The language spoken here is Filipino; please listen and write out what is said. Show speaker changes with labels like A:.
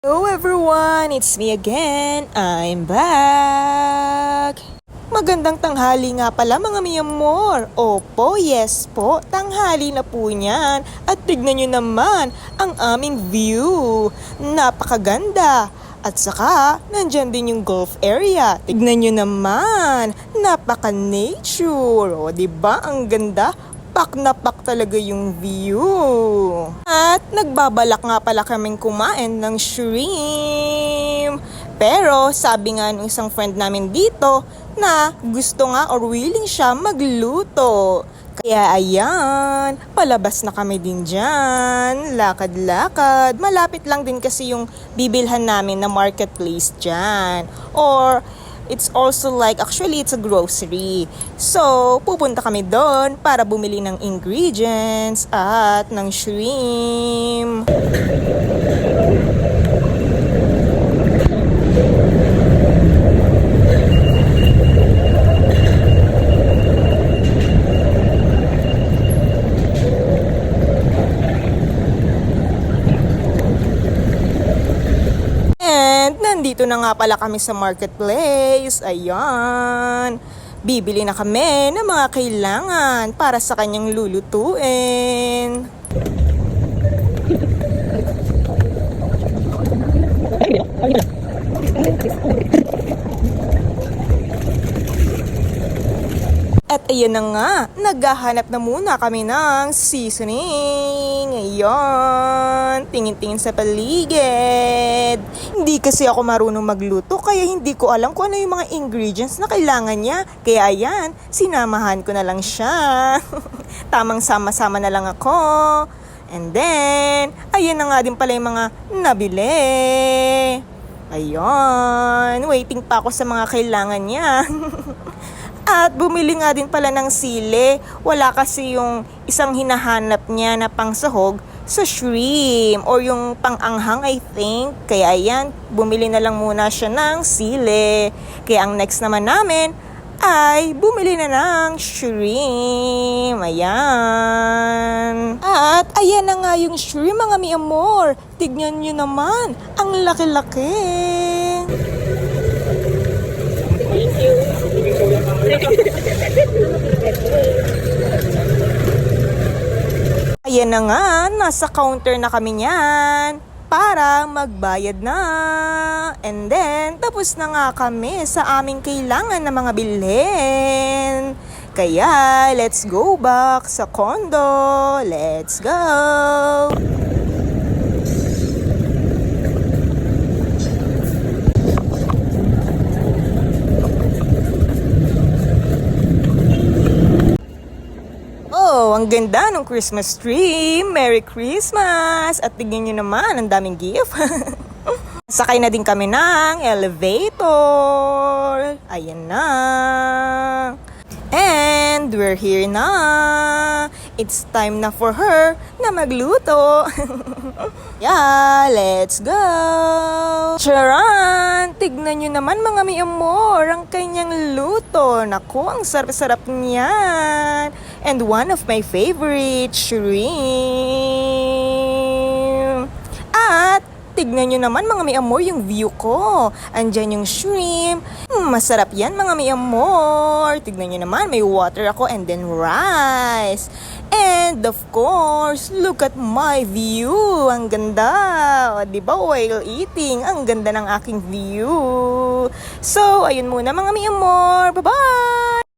A: Hello everyone! It's me again. I'm back! Magandang tanghali nga pala mga mi amor. Opo, yes po, tanghali na po niyan. At tignan nyo naman ang aming view. Napakaganda. At saka, nandyan din yung golf area. Tignan nyo naman, napaka-nature. O, diba? Ang ganda. Pak na pak talaga yung view. At nagbabalak nga pala kaming kumain ng shrimp. Pero sabi nga ng isang friend namin dito na gusto nga or willing siya magluto. Kaya ayan, palabas na kami din dyan. Lakad-lakad. Malapit lang din kasi yung bibilhan namin na marketplace dyan. Or it's also like, actually, it's a grocery. So, pupunta kami doon para bumili ng ingredients at ng shrimp. Nandito na nga pala kami sa marketplace. Ayan. Bibili na kami ng mga kailangan para sa kanyang lulutuin. At ayan na nga, naghahanap na muna kami ng seasoning. Ayan, tingin-tingin sa paligid. Hindi kasi ako marunong magluto, kaya hindi ko alam kung ano yung mga ingredients na kailangan niya. Kaya ayan, sinamahan ko na lang siya. Tamang sama-sama na lang ako. And then, ayan na nga din pala yung mga nabili. Ayan, waiting pa ako sa mga kailangan niya. At bumili nga din pala ng sili. Wala kasi yung isang hinahanap niya na pangsahog sa shrimp or yung pang-anghang, I think. Kaya ayan, bumili na lang muna siya ng sili. Kaya ang next naman namin ay bumili na ng shrimp. Ayan. At ayan na nga yung shrimp mga mi amor. Tignan nyo naman, ang laki-laki. Ayan na nga, nasa counter na kami niyan para magbayad na. And then, tapos na nga kami sa aming kailangan na mga bilhin. Kaya, let's go back sa condo. Let's go! Oh, ang ganda ng Christmas tree! Merry Christmas! At tignan nyo naman, ang daming gift. Sakay na din kami ng elevator. Ayan na. And we're here na. It's time na for her na magluto. Yeah, let's go! Charan! Tignan nyo naman mga mi amor, ang kanyang luto. Naku, ang sarap-sarap niyan. And one of my favorite, shrimp. At tignan nyo naman mga mi amor yung view ko. Andyan yung shrimp. Masarap yan mga mi amor. Tignan nyo naman, may water ako and then rice. And of course, look at my view. Ang ganda. O, diba, while eating, ang ganda ng aking view. So, ayun muna mga mi amor. Bye-bye!